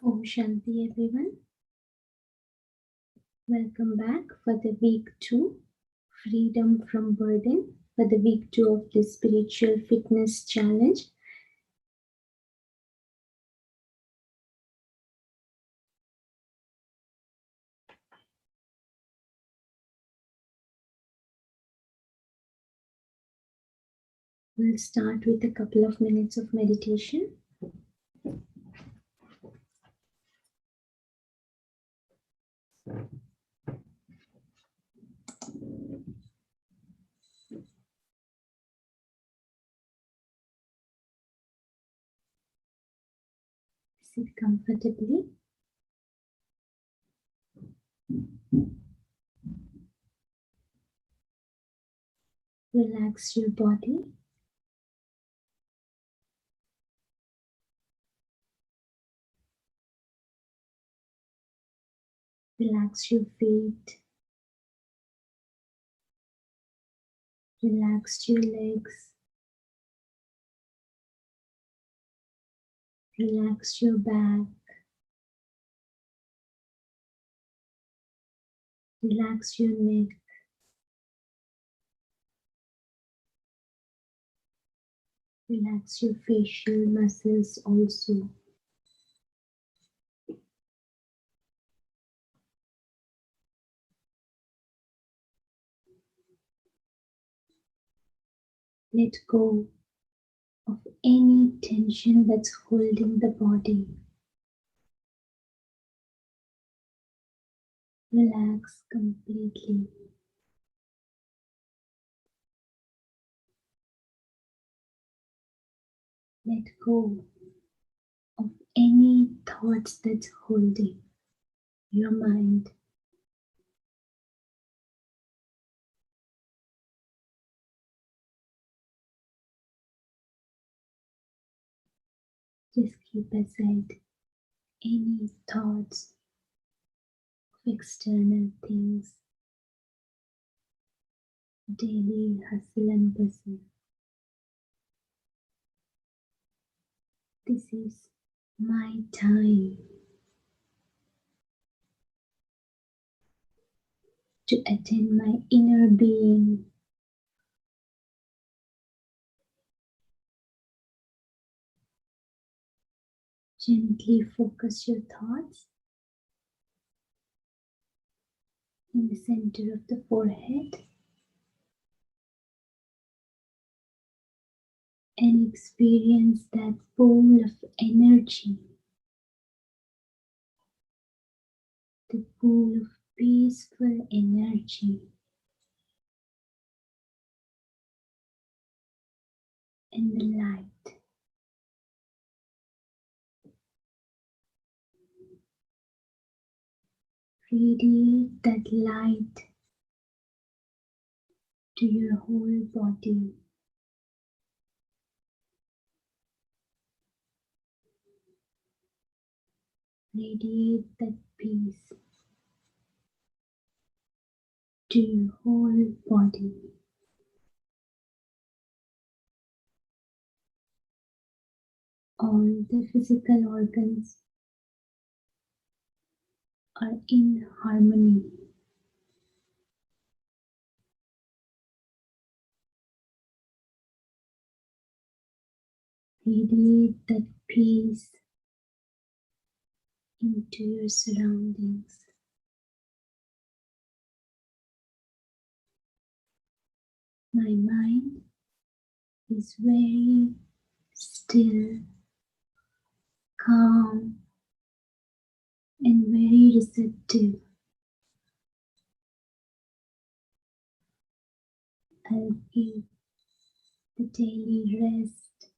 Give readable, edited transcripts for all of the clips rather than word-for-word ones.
Om Shanti everyone. Welcome back for the week 2, Freedom from Burden, for the week 2 of the Spiritual Fitness Challenge. We'll start with a couple of minutes of meditation. Sit comfortably. Relax your body. Relax your feet. Relax your legs. Relax your back. Relax your neck. Relax your facial muscles also. Let go of any tension that's holding the body. Relax completely. Let go of any thoughts that's holding your mind. Just keep aside any thoughts of external things, daily hustle and bustle. This is my time to attend my inner being. Gently focus your thoughts in the center of the forehead and experience that pool of energy, the pool of peaceful energy and the light. Radiate that light to your whole body. Radiate that peace to your whole body. All the physical organs are in harmony. Radiate that peace into your surroundings. My mind is very still, calm, and very receptive. I'll give the daily rest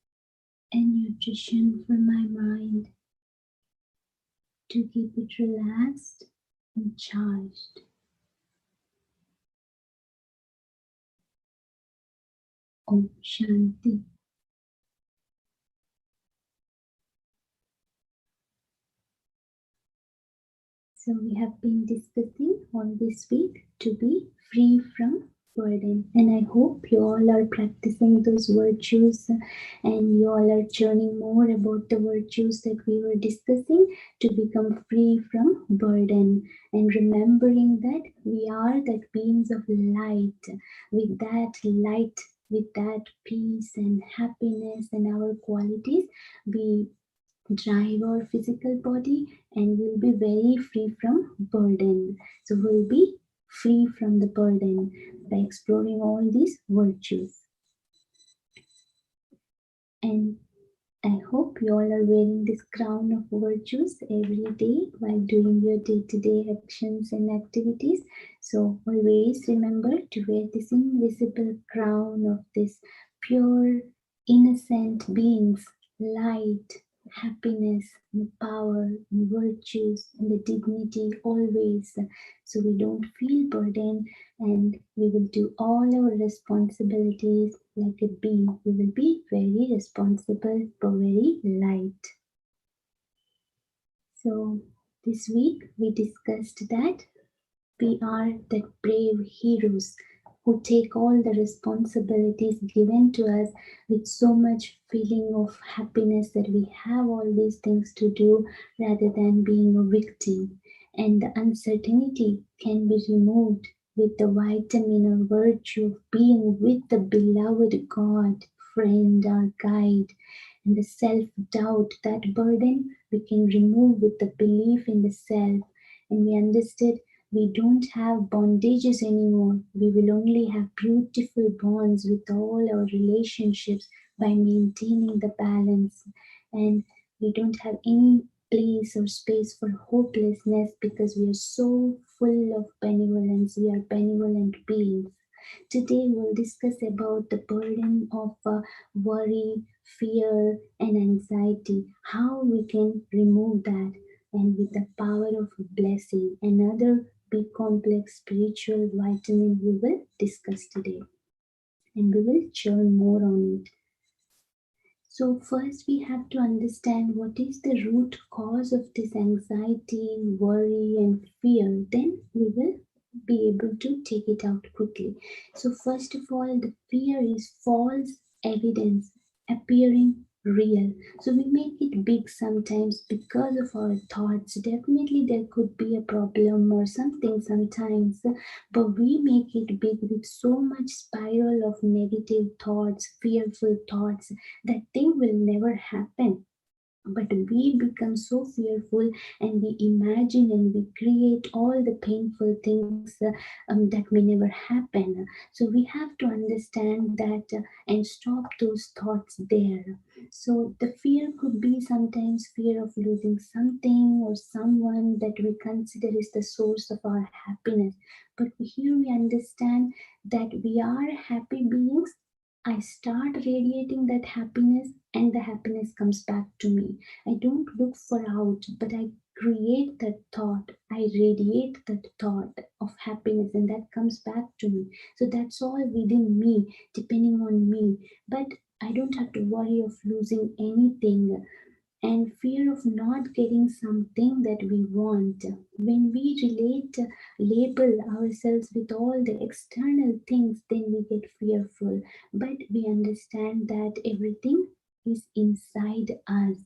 and nutrition for my mind to keep it relaxed and charged. Om Shanti. So we have been discussing all this week to be free from burden. And I hope you all are practicing those virtues and you all are learning more about the virtues that we were discussing to become free from burden. And remembering that we are that beings of light. With that light, with that peace and happiness and our qualities, we drive our physical body and we'll be very free from burden. So we'll be free from the burden by exploring all these virtues. And I hope you all are wearing this crown of virtues every day while doing your day-to-day actions and activities. So always remember to wear this invisible crown of this pure, innocent beings, light, happiness, and power, and virtues, and the dignity always, so we don't feel burdened and we will do all our responsibilities like a bee. We will be very responsible but very light. So this week we discussed that we are the brave heroes who take all the responsibilities given to us with so much feeling of happiness that we have all these things to do rather than being a victim. And the uncertainty can be removed with the vitamin or virtue of being with the beloved God, friend, or guide. And the self doubt, that burden, we can remove with the belief in the self. And we understood we don't have bondages anymore. We will only have beautiful bonds with all our relationships by maintaining the balance. And we don't have any place or space for hopelessness because we are so full of benevolence. We are benevolent beings. Today we'll discuss about the burden of worry, fear, and anxiety, how we can remove that, and with the power of blessing, another big complex spiritual vitamin we will discuss today, and we will churn more on it. So, first, we have to understand what is the root cause of this anxiety, worry, and fear. Then we will be able to take it out quickly. So, first of all, the fear is false evidence appearing real. So, we make it big sometimes because of our thoughts. Definitely, there could be a problem or something sometimes, but we make it big with so much spiral of negative thoughts, fearful thoughts that thing will never happen. But we become so fearful and we imagine and we create all the painful things that may never happen. So we have to understand that and stop those thoughts there. So the fear could be sometimes fear of losing something or someone that we consider is the source of our happiness. But here we understand that we are happy beings. I start radiating that happiness and the happiness comes back to me. I don't look for out, but I create that thought. I radiate that thought of happiness and that comes back to me. So that's all within me, depending on me. But I don't have to worry of losing anything and fear of not getting something that we want. When we label ourselves with all the external things, then we get fearful. But we understand that everything is inside us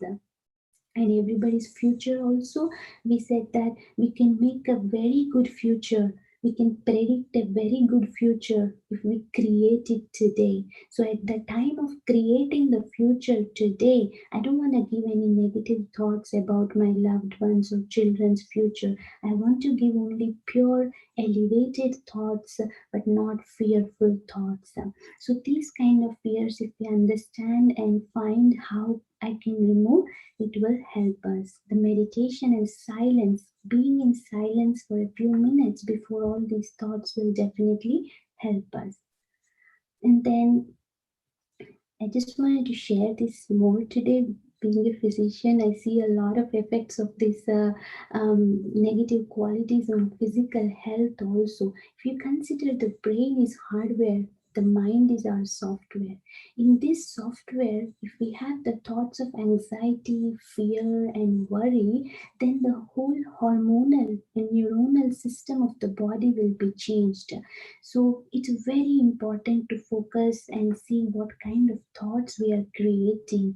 and everybody's future also. We said that we can make a very good future, we can predict a very good future if we create it today. So at the time of creating the future today, I don't want to give any negative thoughts about my loved ones or children's future. I want to give only pure elevated thoughts but not fearful thoughts. So these kind of fears, if we understand and find how I can remove, it will help us. The meditation and silence, being in silence for a few minutes before all these thoughts will definitely help us. And then I just wanted to share this more today. Being a physician, I see a lot of effects of this negative qualities on physical health also. If you consider the brain is hardware, The mind is our software. In this software, if we have the thoughts of anxiety, fear, and worry, then the whole hormonal and neuronal system of the body will be changed. So it's very important to focus and see what kind of thoughts we are creating.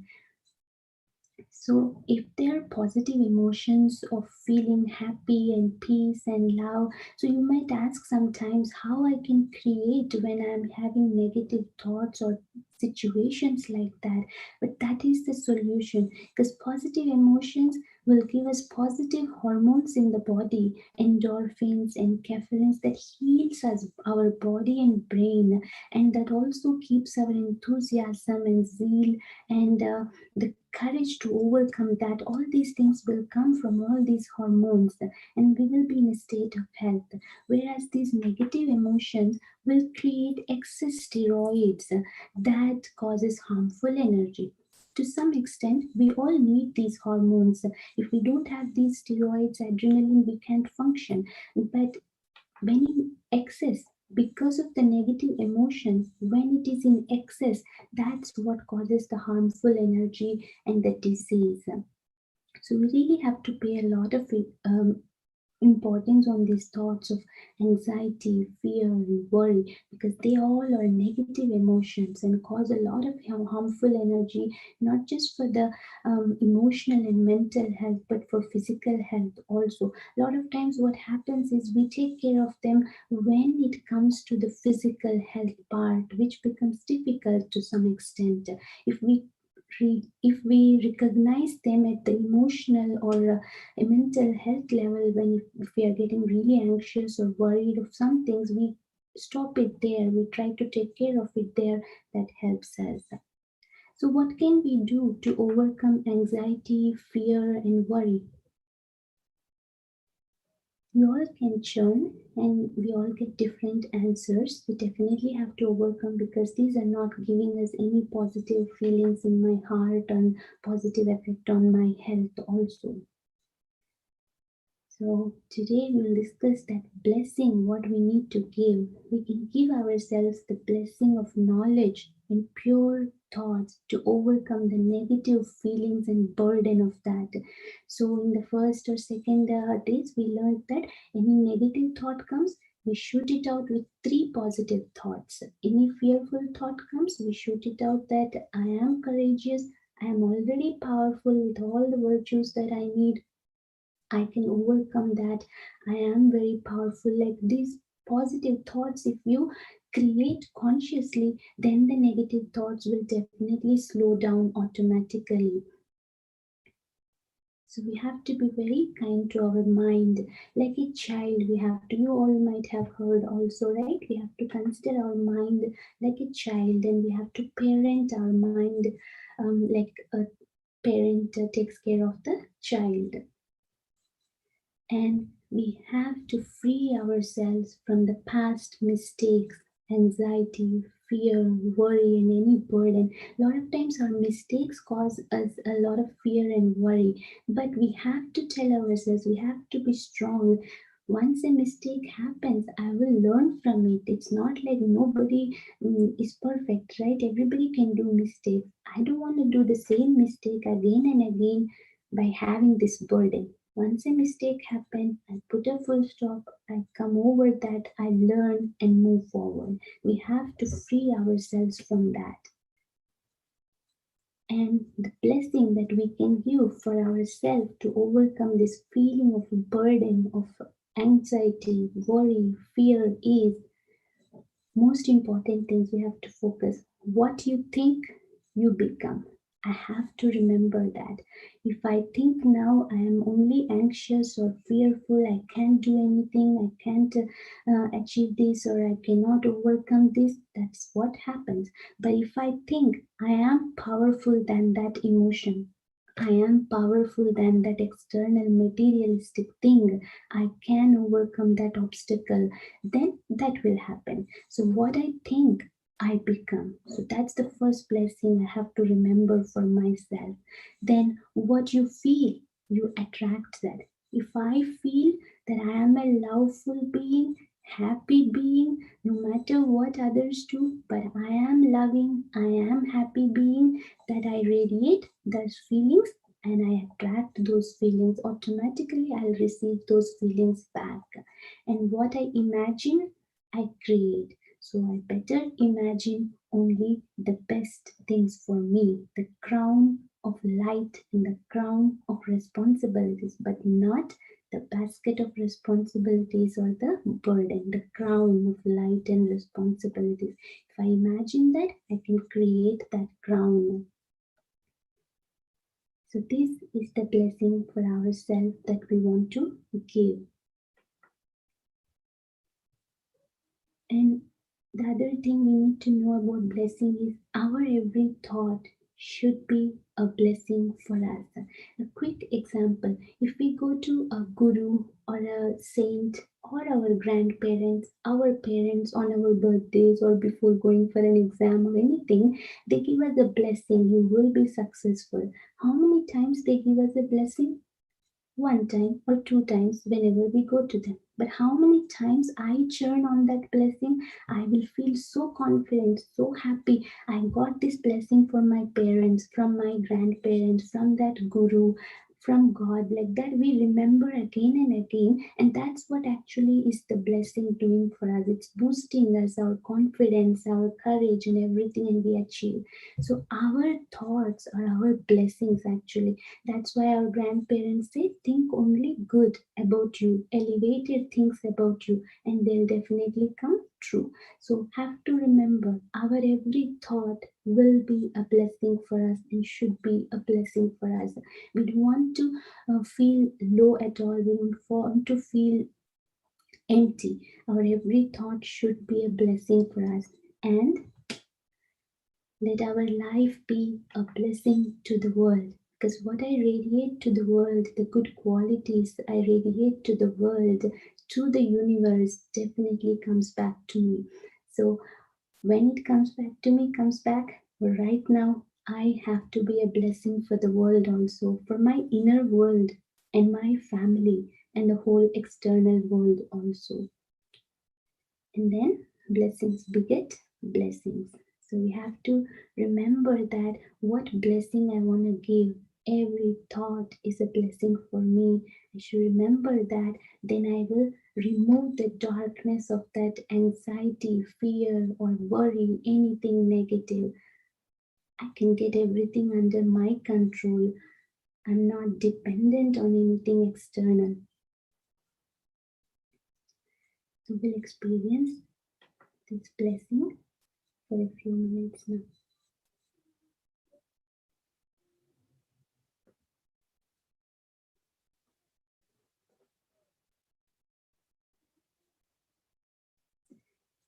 So, if there are positive emotions of feeling happy and peace and love, so you might ask sometimes how I can create when I'm having negative thoughts or situations like that. But that is the solution, because positive emotions will give us positive hormones in the body, endorphins and caffeines that heals us, our body and brain, and that also keeps our enthusiasm and zeal and the courage to overcome that. All these things will come from all these hormones, and we will be in a state of health. Whereas these negative emotions will create excess steroids that causes harmful energy. To some extent, we all need these hormones. If we don't have these steroids, adrenaline, we can't function. But when in excess, because of the negative emotions, when it is in excess, that's what causes the harmful energy and the disease. So we really have to pay a lot of importance on these thoughts of anxiety, fear, and worry, because they all are negative emotions and cause a lot of harmful energy, not just for the emotional and mental health, but for physical health also. A lot of times, what happens is we take care of them when it comes to the physical health part, which becomes difficult to some extent. If we if we recognize them at the emotional or a mental health level, when if we are getting really anxious or worried of some things, we stop it there, we try to take care of it there. That helps us. So what can we do to overcome anxiety, fear, and worry? We all can churn and we all get different answers. We definitely have to overcome, because these are not giving us any positive feelings in my heart and positive effect on my health also. So today we'll discuss that blessing, what we need to give. We can give ourselves the blessing of knowledge and pure thoughts to overcome the negative feelings and burden of that. So in the first or second days, we learned that any negative thought comes, we shoot it out with three positive thoughts. Any fearful thought comes, we shoot it out that I am courageous, I am already powerful with all the virtues that I need, I can overcome that. I am very powerful. Like these positive thoughts, if you create consciously, then the negative thoughts will definitely slow down automatically. So we have to be very kind to our mind. Like a child, we have to, you all might have heard also, right? We have to consider our mind like a child, and we have to parent our mind like a parent takes care of the child. And we have to free ourselves from the past mistakes, anxiety, fear, worry, and any burden. A lot of times our mistakes cause us a lot of fear and worry, but we have to tell ourselves, we have to be strong. Once a mistake happens, I will learn from it. It's not like nobody is perfect, right? Everybody can do mistakes. I don't want to do the same mistake again and again by having this burden. Once a mistake happened, I put a full stop, I come over that, I learn and move forward. We have to free ourselves from that. And the blessing that we can give for ourselves to overcome this feeling of burden, of anxiety, worry, fear is most important things we have to focus. What you think, you become. I have to remember that. If I think now I am only anxious or fearful, I can't do anything, I can't achieve this, or I cannot overcome this, that's what happens. But if I think I am powerful than that emotion, I am powerful than that external materialistic thing, I can overcome that obstacle, then that will happen. So, what I think, I become. So that's the first blessing I have to remember for myself. Then what you feel, you attract that. If I feel that I am a loveful being, happy being no matter what others do, but I am loving, I am happy being, that I radiate those feelings and I attract those feelings. Automatically, I'll receive those feelings back. And what I imagine, I create. So I better imagine only the best things for me, the crown of light and the crown of responsibilities, but not the basket of responsibilities or the burden, the crown of light and responsibilities. If I imagine that, I can create that crown. So, this is the blessing for ourselves that we want to give. And the other thing we need to know about blessing is our every thought should be a blessing for us. A quick example, if we go to a guru or a saint or our grandparents, our parents on our birthdays or before going for an exam or anything, they give us a blessing, you will be successful. How many times they give us a blessing? One time or two times whenever we go to them. But how many times I churn on that blessing, I will feel so confident, so happy. I got this blessing from my parents, from my grandparents, from that guru, from God. Like that, we remember again and again. And that's what actually is the blessing doing for us. It's boosting us, our confidence, our courage, and everything, and we achieve. So, our thoughts are our blessings actually. That's why our grandparents say, think only good about you, elevated things about you, and they'll definitely come true. So, have to remember our every thought will be a blessing for us and should be a blessing for us. We don't want to feel low at all, we don't want to feel empty. Our every thought should be a blessing for us. And let our life be a blessing to the world. Because what I radiate to the world, the good qualities I radiate to the world, to the universe, definitely comes back to me. So when it comes back to me, comes back right now, I have to be a blessing for the world also, for my inner world and my family and the whole external world also. And then blessings beget blessings. So we have to remember that what blessing I want to give. Every thought is a blessing for me. I should remember that. Then I will remove the darkness of that anxiety, fear, or worry, anything negative. I can get everything under my control. I'm not dependent on anything external. So we'll experience this blessing for a few minutes now.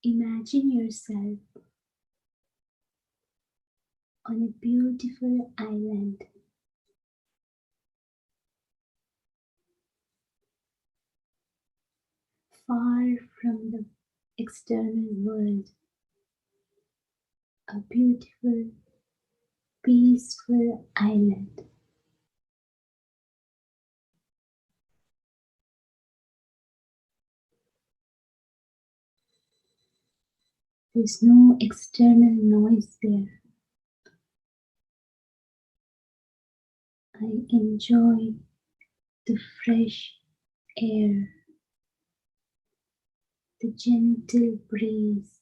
Imagine yourself on a beautiful island, far from the external world, a beautiful, peaceful island. There's no external noise there. I enjoy the fresh air, the gentle breeze,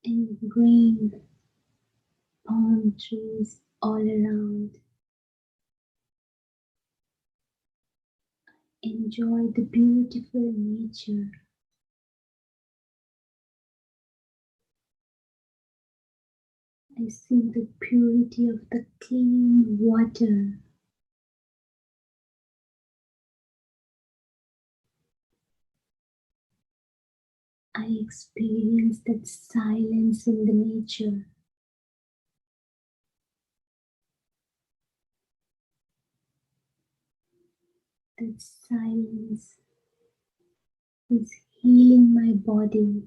and green palm trees all around. Enjoy the beautiful nature. I see the purity of the clean water. I experience that silence in the nature. That silence is healing my body.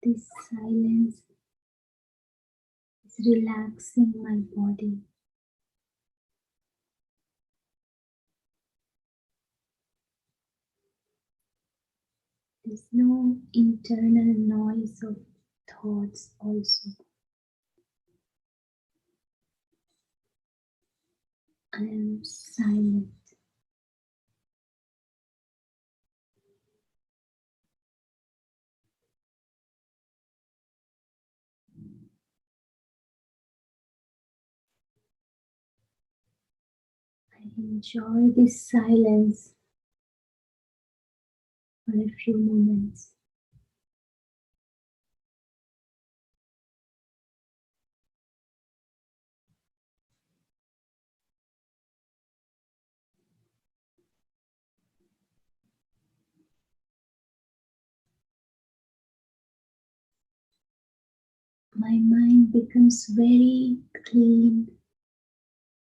This silence is relaxing my body. There's no internal noise of thoughts also. I am silent. I enjoy this silence for a few moments. My mind becomes very clean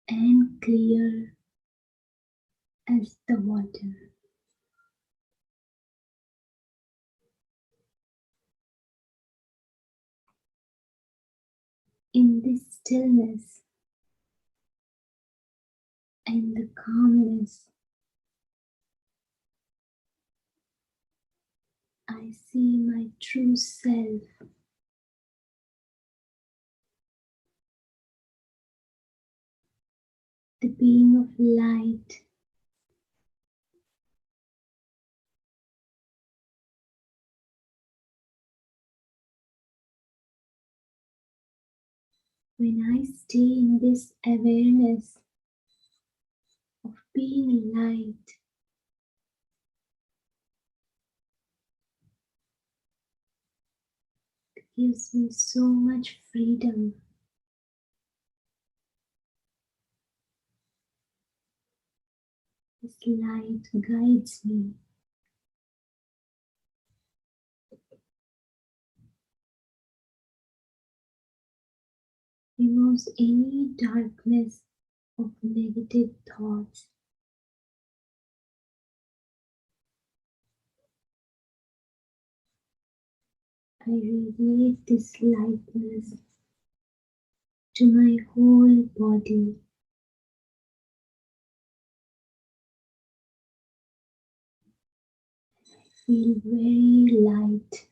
and clear as the water. In this stillness and the calmness, I see my true self, the being of light. When I stay in this awareness of being light, it gives me so much freedom. This light guides me, removes any darkness of negative thoughts. I radiate this lightness to my whole body. Feel very light.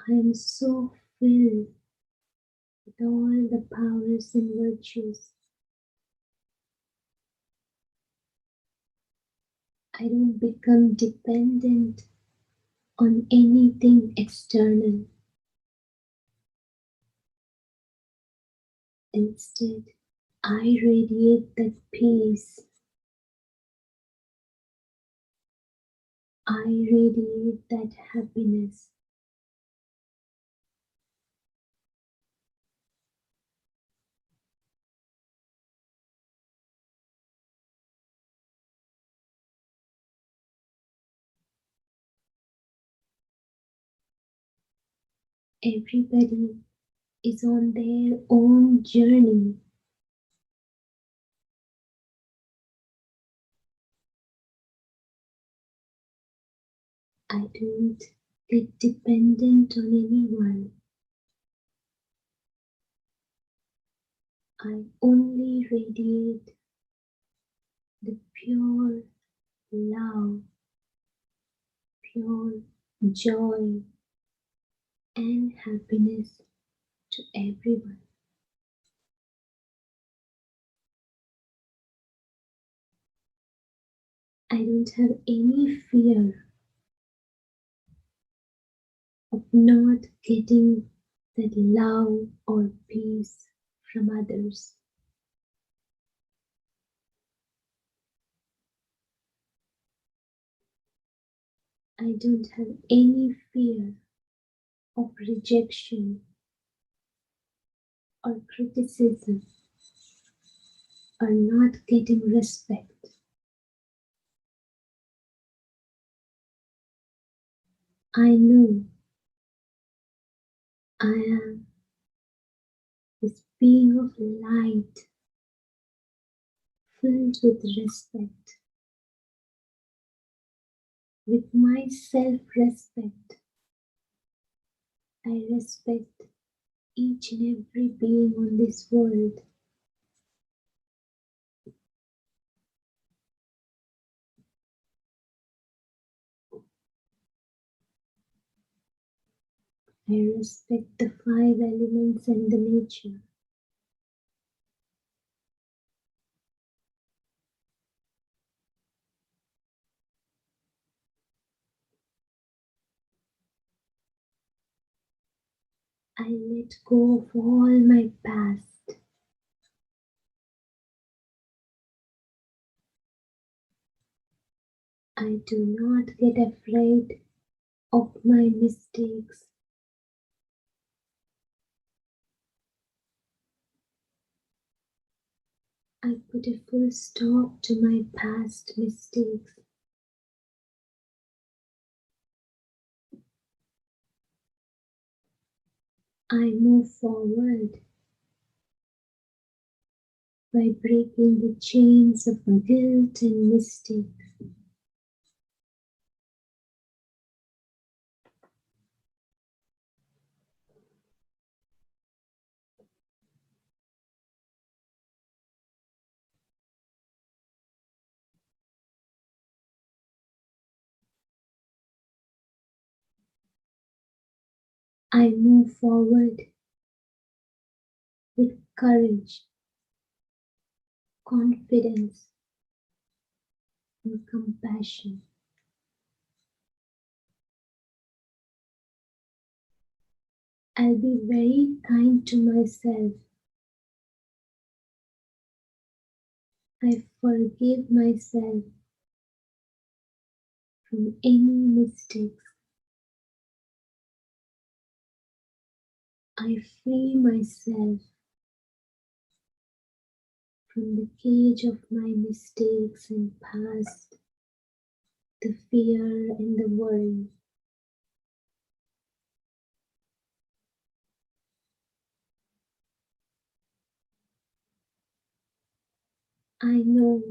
I am so filled with all the powers and virtues. I don't become dependent on anything external. Instead, I radiate that peace. I radiate that happiness. Everybody is on their own journey. I don't get dependent on anyone. I only radiate the pure love, pure joy, and happiness to everyone. I don't have any fear of not getting that love or peace from others. I don't have any fear of rejection or criticism or not getting respect. I know I am this being of light, filled with respect, with my self-respect. I respect each and every being on this world. I respect the five elements and the nature. I let go of all my past. I do not get afraid of my mistakes. I put a full stop to my past mistakes. I move forward by breaking the chains of guilt and mistakes. I move forward with courage, confidence, and compassion. I'll be very kind to myself. I forgive myself from any mistakes. I free myself from the cage of my mistakes and past, the fear and the worry. I know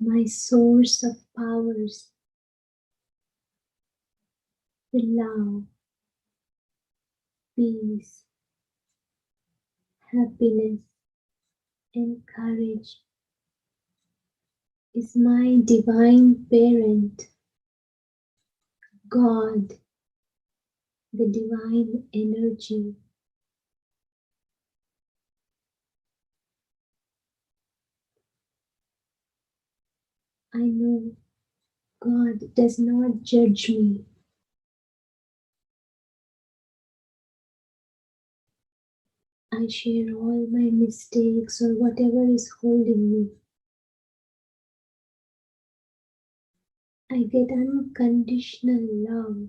my source of powers, the love, peace, happiness, and courage is my divine parent, God, the divine energy. I know God does not judge me. I share all my mistakes or whatever is holding me. I get unconditional love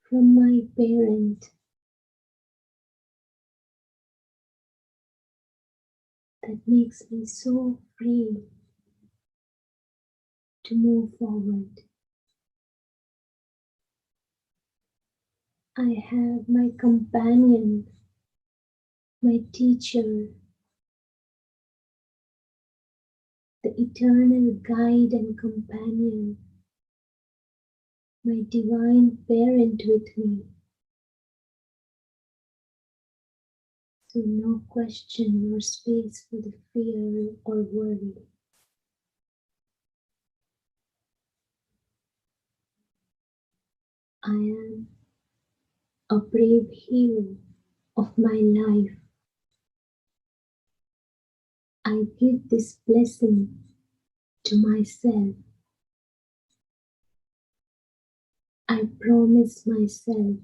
from my parent that makes me so free to move forward. I have my companion, my teacher, the eternal guide and companion, my divine parent with me. So no question or space for the fear or worry. I am a brave hero of my life. I give this blessing to myself. I promise myself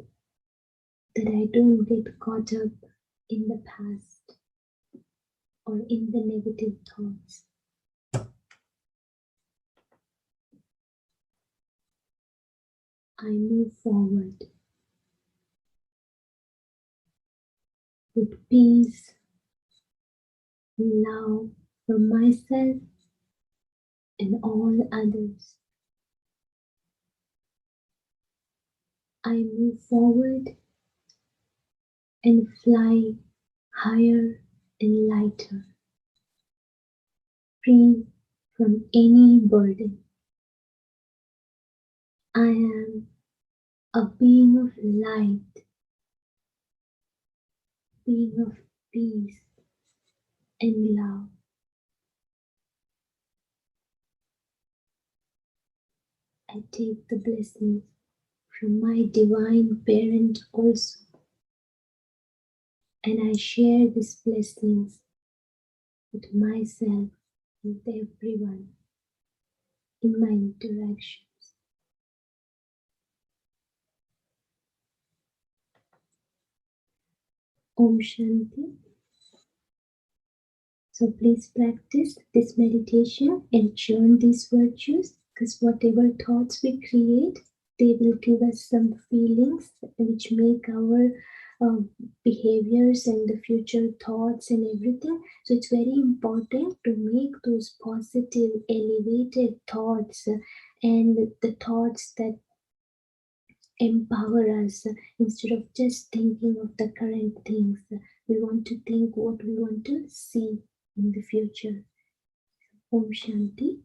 that I don't get caught up in the past or in the negative thoughts. I move forward with peace, love for myself and all others. I move forward and fly higher and lighter, free from any burden. I am a being of light, being of peace and love. I take the blessings from my divine parent also, and I share these blessings with myself, with everyone in my interactions. Om Shanti. So please practice this meditation and churn these virtues, because whatever thoughts we create, they will give us some feelings which make our behaviors and the future thoughts and everything. So it's very important to make those positive, elevated thoughts and the thoughts that empower us instead of just thinking of the current things. We want to think what we want to see in the future. Om Shanti.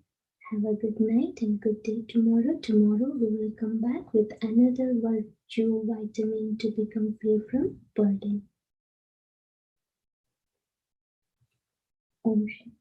Have a good night and good day tomorrow. Tomorrow we will come back with another virtue vitamin to become free from burden. Om Shanti.